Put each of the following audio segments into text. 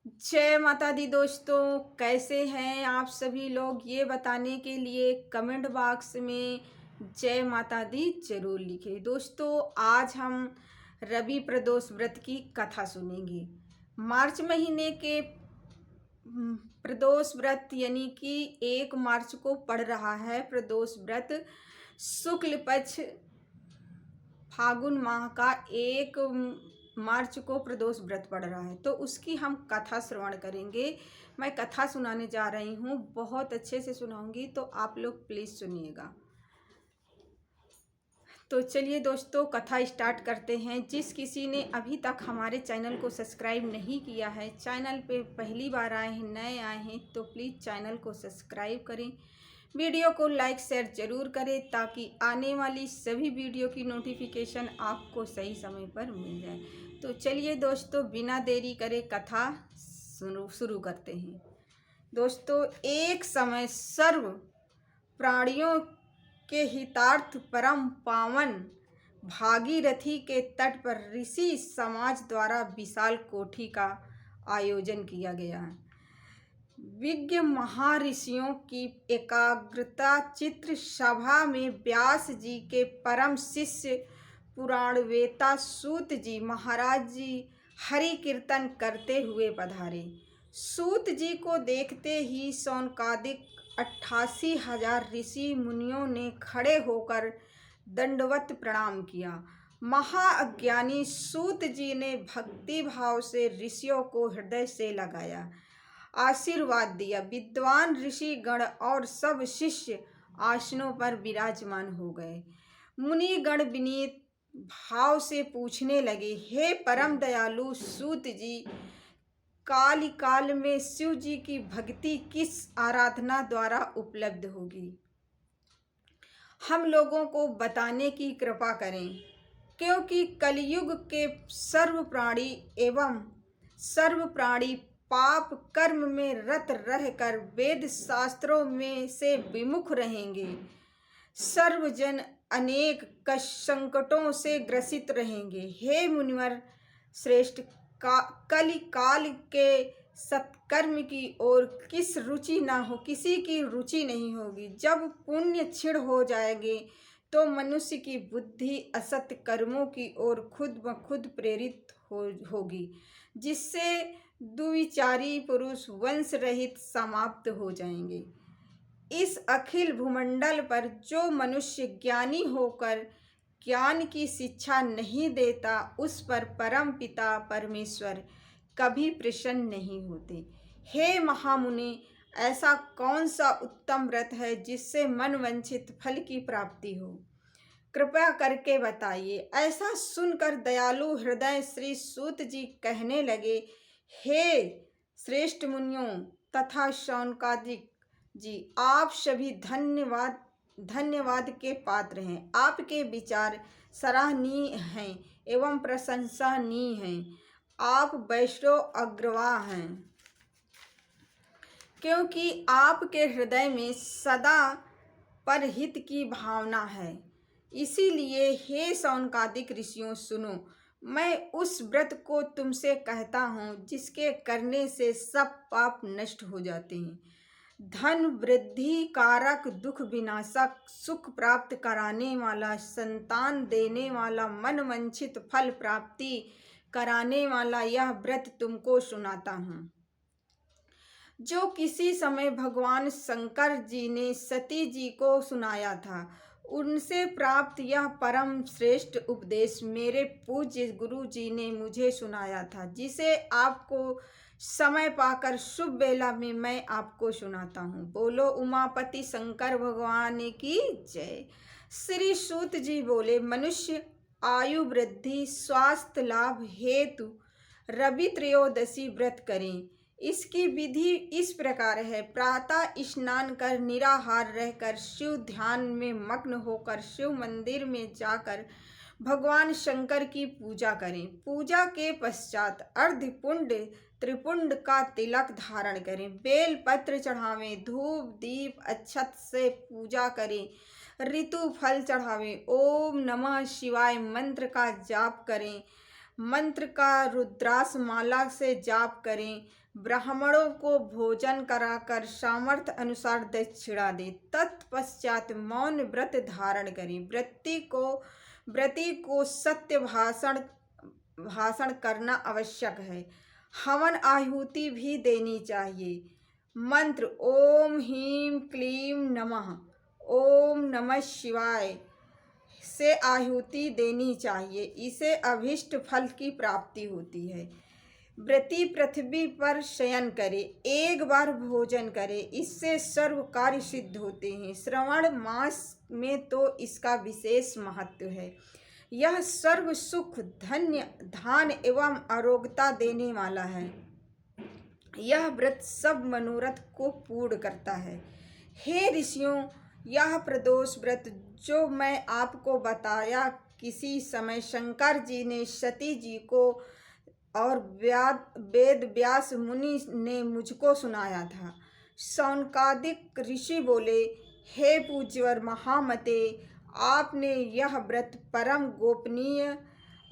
जय माता दी दोस्तों। कैसे हैं आप सभी लोग, ये बताने के लिए कमेंट बॉक्स में जय माता दी जरूर लिखें। दोस्तों, आज हम रवि प्रदोष व्रत की कथा सुनेंगे। मार्च महीने के प्रदोष व्रत यानी कि 1 मार्च को पड़ रहा है प्रदोष व्रत। शुक्ल पक्ष फागुन माह का 1 मार्च को प्रदोष व्रत पड़ रहा है, तो उसकी हम कथा श्रवण करेंगे। मैं कथा सुनाने जा रही हूँ, बहुत अच्छे से सुनाऊंगी, तो आप लोग प्लीज़ सुनिएगा। तो चलिए दोस्तों, कथा स्टार्ट करते हैं। जिस किसी ने अभी तक हमारे चैनल को सब्सक्राइब नहीं किया है, चैनल पे पहली बार आए हैं, नए आए हैं, तो प्लीज़ चैनल को सब्सक्राइब करें। वीडियो को लाइक शेयर ज़रूर करें ताकि आने वाली सभी वीडियो की नोटिफिकेशन आपको सही समय पर मिल जाए। तो चलिए दोस्तों, बिना देरी करे कथा शुरू करते हैं। दोस्तों, एक समय सर्व प्राणियों के हितार्थ परम पावन भागीरथी के तट पर ऋषि समाज द्वारा विशाल कोठी का आयोजन किया गया है। विज्ञ महर्षियों की एकाग्रता चित्र सभा में व्यास जी के परम शिष्य पुराणवेता सूत जी महाराज जी हरि कीर्तन करते हुए पधारे। सूत जी को देखते ही सौनकादिक 88,000 ऋषि मुनियों ने खड़े होकर दंडवत प्रणाम किया। महाअज्ञानी सूत जी ने भक्ति भाव से ऋषियों को हृदय से लगाया, आशीर्वाद दिया। विद्वान ऋषि गण और सब शिष्य आसनों पर विराजमान हो गए। मुनि गण विनीत भाव से पूछने लगे, हे परम दयालु सूत जी, काल काल में शिव जी की भक्ति किस आराधना द्वारा उपलब्ध होगी? हम लोगों को बताने की कृपा करें, क्योंकि कलयुग के सर्व प्राणी पाप कर्म में रत रहकर वेद शास्त्रों में से विमुख रहेंगे। सर्वजन अनेक संकटों से ग्रसित रहेंगे। हे मुनिवर श्रेष्ठ, कलि काल के सत्कर्म की ओर किसी की रुचि नहीं होगी। जब पुण्य क्षीण हो जाएंगे तो मनुष्य की बुद्धि असत कर्मों की ओर खुद ब खुद प्रेरित होगी, जिससे दुविचारी पुरुष वंश रहित समाप्त हो जाएंगे। इस अखिल भूमंडल पर जो मनुष्य ज्ञानी होकर ज्ञान की शिक्षा नहीं देता, उस पर परम पिता परमेश्वर कभी प्रसन्न नहीं होते। हे महामुनि, ऐसा कौन सा उत्तम व्रत है जिससे मनवांछित फल की प्राप्ति हो? कृपया करके बताइए। ऐसा सुनकर दयालु हृदय श्री सूत जी कहने लगे, हे श्रेष्ठ मुनियों तथा शौनकादिक जी, आप सभी धन्यवाद के पात्र हैं। आपके विचार सराहनीय हैं एवं प्रशंसनीय हैं। आप वैष्णव अग्रवा हैं, क्योंकि आपके हृदय में सदा परहित की भावना है। इसीलिए हे शौनकादिक ऋषियों, सुनो, मैं उस व्रत को तुमसे कहता हूँ जिसके करने से सब पाप नष्ट हो जाते हैं। धन वृद्धि कारक, दुख विनाशक, सुख प्राप्त कराने वाला, संतान देने वाला, मनवांछित फल प्राप्ति कराने वाला यह व्रत तुमको सुनाता हूँ, जो किसी समय भगवान शंकर जी ने सती जी को सुनाया था। उनसे प्राप्त यह परम श्रेष्ठ उपदेश मेरे पूज्य गुरु जी ने मुझे सुनाया था, जिसे आपको समय पाकर शुभ बेला में मैं आपको सुनाता हूँ। बोलो उमापति शंकर भगवान की जय। श्री सूत जी बोले, मनुष्य आयु वृद्धि स्वास्थ्य लाभ हेतु रवि त्रयोदशी व्रत करें। इसकी विधि इस प्रकार है। प्रातः स्नान कर निराहार रहकर शिव ध्यान में मग्न होकर शिव मंदिर में जाकर भगवान शंकर की पूजा करें। पूजा के पश्चात अर्धपुंड त्रिपुंड का तिलक धारण करें। बेल पत्र चढ़ावें, धूप दीप अक्षत से पूजा करें, ऋतु फल चढ़ावें, ओम नमः शिवाय मंत्र का जाप करें, मंत्र का रुद्राक्ष माला से जाप करें। ब्राह्मणों को भोजन कराकर सामर्थ्य अनुसार दक्षिणा दें। तत्पश्चात मौन व्रत धारण करें। व्रती को सत्य भाषण करना आवश्यक है। हवन आहुति भी देनी चाहिए। मंत्र ओम ह्रीं क्लीं नमः, ओम नमः शिवाय से आहुति देनी चाहिए। इसे अभीष्ट फल की प्राप्ति होती है। व्रती पृथ्वी पर शयन करे, एक बार भोजन करे, इससे सर्व कार्य सिद्ध होते हैं। श्रावण मास में तो इसका विशेष महत्व है। यह सर्व सुख, धन्य, धान एवं आरोग्यता देने वाला है। यह व्रत सब मनोरथ को पूर्ण करता है। हे ऋषियों, यह प्रदोष व्रत जो मैं आपको बताया, किसी समय शंकर जी ने सती जी को और वेद व्यास मुनि ने मुझको सुनाया था। शौनकादिक ऋषि बोले, हे पूज्यवर महामते, आपने यह व्रत परम गोपनीय,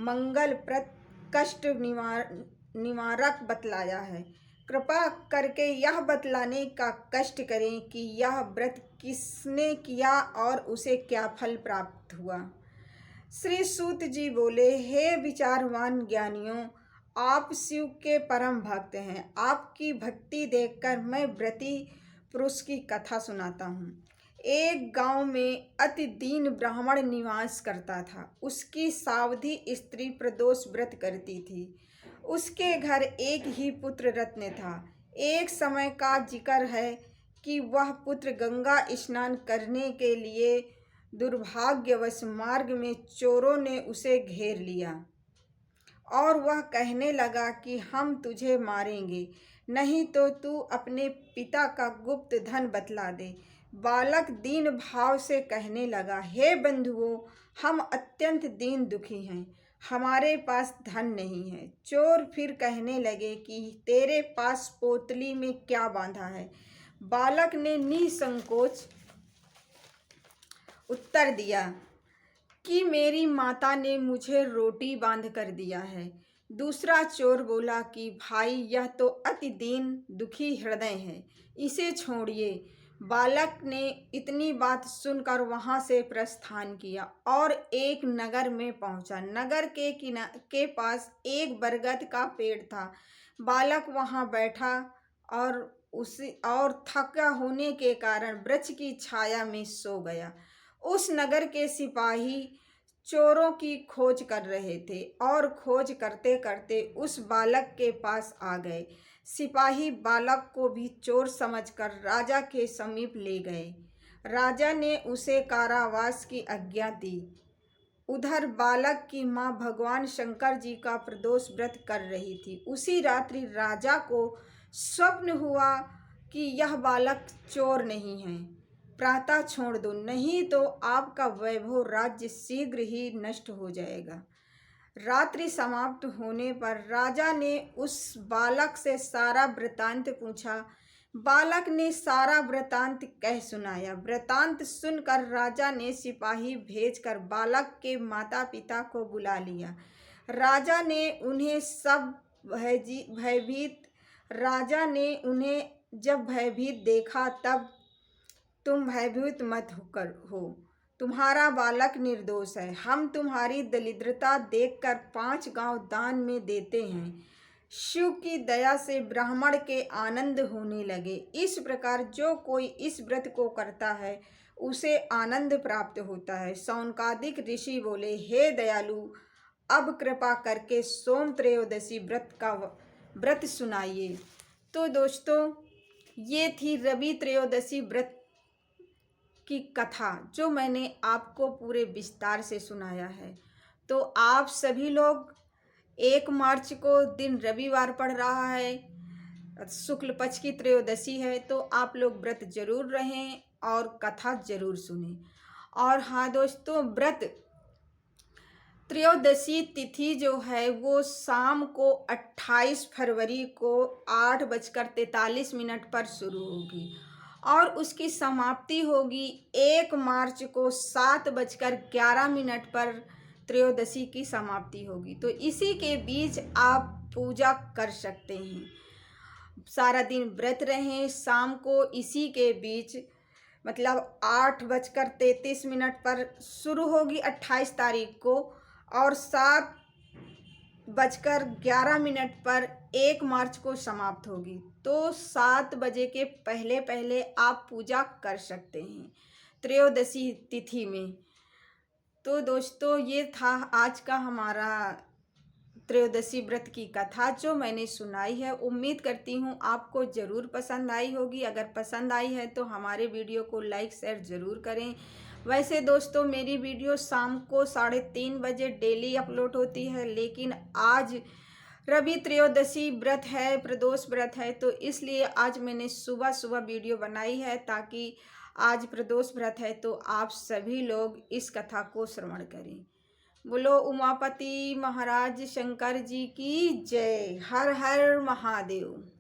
मंगलप्रद, कष्ट निवारक बतलाया है। कृपा करके यह बतलाने का कष्ट करें कि यह व्रत किसने किया और उसे क्या फल प्राप्त हुआ। श्री सूत जी बोले, हे विचारवान ज्ञानियों, आप शिव के परम भक्त हैं। आपकी भक्ति देखकर मैं व्रती पुरुष की कथा सुनाता हूँ। एक गांव में अति दीन ब्राह्मण निवास करता था। उसकी सावधी स्त्री प्रदोष व्रत करती थी। उसके घर एक ही पुत्र रत्न था। एक समय का जिक्र है कि वह पुत्र गंगा स्नान करने के लिए दुर्भाग्यवश मार्ग में चोरों ने उसे घेर लिया और वह कहने लगा कि हम तुझे मारेंगे, नहीं तो तू अपने पिता का गुप्त धन बतला दे। बालक दीन भाव से कहने लगा, हे बंधुओं, हम अत्यंत दीन दुखी हैं, हमारे पास धन नहीं है। चोर फिर कहने लगे कि तेरे पास पोतली में क्या बांधा है। बालक ने निसंकोच उत्तर दिया कि मेरी माता ने मुझे रोटी बांध कर दिया है। दूसरा चोर बोला कि भाई, यह तो अति दीन दुखी हृदय है, इसे छोड़िए। बालक ने इतनी बात सुनकर वहां से प्रस्थान किया और एक नगर में पहुंचा। नगर के पास एक बरगद का पेड़ था। बालक वहां बैठा और थका होने के कारण वृक्ष की छाया में सो गया। उस नगर के सिपाही चोरों की खोज कर रहे थे और खोज करते करते उस बालक के पास आ गए। सिपाही बालक को भी चोर समझकर राजा के समीप ले गए। राजा ने उसे कारावास की आज्ञा दी। उधर बालक की मां भगवान शंकर जी का प्रदोष व्रत कर रही थी। उसी रात्रि राजा को स्वप्न हुआ कि यह बालक चोर नहीं है, प्रातः छोड़ दो, नहीं तो आपका वैभव राज्य शीघ्र ही नष्ट हो जाएगा। रात्रि समाप्त होने पर राजा ने उस बालक से सारा वृतांत पूछा। बालक ने सारा वृतांत कह सुनाया। वृतांत सुनकर राजा ने सिपाही भेजकर बालक के माता पिता को बुला लिया। राजा ने उन्हें जब भयभीत देखा तब, तुम भयभीत मत हो, तुम्हारा बालक निर्दोष है। हम तुम्हारी दरिद्रता देखकर 5 गांव दान में देते हैं। शिव की दया से ब्राह्मण के आनंद होने लगे। इस प्रकार जो कोई इस व्रत को करता है उसे आनंद प्राप्त होता है। शौनकादिक ऋषि बोले, हे दयालु, अब कृपा करके सोम त्रयोदशी व्रत सुनाइए। तो दोस्तों, ये थी रवि त्रयोदशी व्रत की कथा जो मैंने आपको पूरे विस्तार से सुनाया है। तो आप सभी लोग 1 मार्च को दिन रविवार पड़ रहा है, शुक्ल पक्ष की त्रयोदशी है, तो आप लोग व्रत जरूर रहें और कथा जरूर सुनें। और हाँ दोस्तों, व्रत त्रयोदशी तिथि जो है वो शाम को 28 फरवरी को 8:43 पर शुरू होगी और उसकी समाप्ति होगी 1 मार्च को 7:11 पर त्रयोदशी की समाप्ति होगी। तो इसी के बीच आप पूजा कर सकते हैं। सारा दिन व्रत रहें, शाम को इसी के बीच मतलब 8:33 पर शुरू होगी 28 तारीख को और 7:11 पर 1 मार्च को समाप्त होगी। तो 7 बजे के पहले पहले आप पूजा कर सकते हैं त्रयोदशी तिथि में। तो दोस्तों ये था आज का हमारा त्रयोदशी व्रत की कथा जो मैंने सुनाई है। उम्मीद करती हूँ आपको ज़रूर पसंद आई होगी। अगर पसंद आई है तो हमारे वीडियो को लाइक शेयर ज़रूर करें। वैसे दोस्तों मेरी वीडियो शाम को 3:30 बजे डेली अपलोड होती है, लेकिन आज रवि त्रयोदशी व्रत है, प्रदोष व्रत है, तो इसलिए आज मैंने सुबह सुबह वीडियो बनाई है ताकि आज प्रदोष व्रत है तो आप सभी लोग इस कथा को श्रवण करें। बोलो उमापति महाराज शंकर जी की जय। हर हर महादेव।